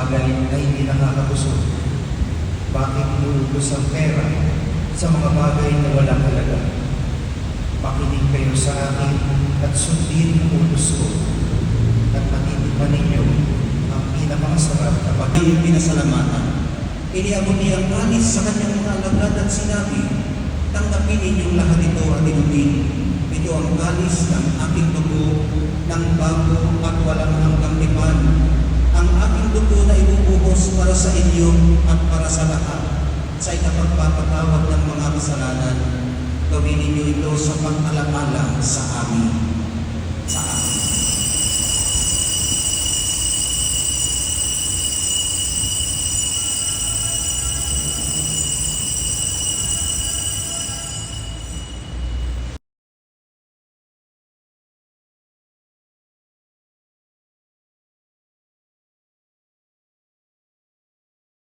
bagay na hindi nakakabusog? Bakit inulubos ang pera sa mga bagay na walang halaga? Makinig kayo sa akin at sundin ang utos ko at matitikman ninyo ang pinakamasarap na Ang pinasalamatan. Iniabot niya ang anis sa kanyang mga alagad at sinabi, tanggapin ninyong lahat ito at inumin. Ito ang anis ng aking dugo, ng bago at walang hanggang tipan. Ang aking dugo na ibubuhos para sa inyo at para sa lahat, sa ikapagpapatawad ng mga kasalanan. Gawin ninyo ito sa pag-alala sa amin. Sa amin.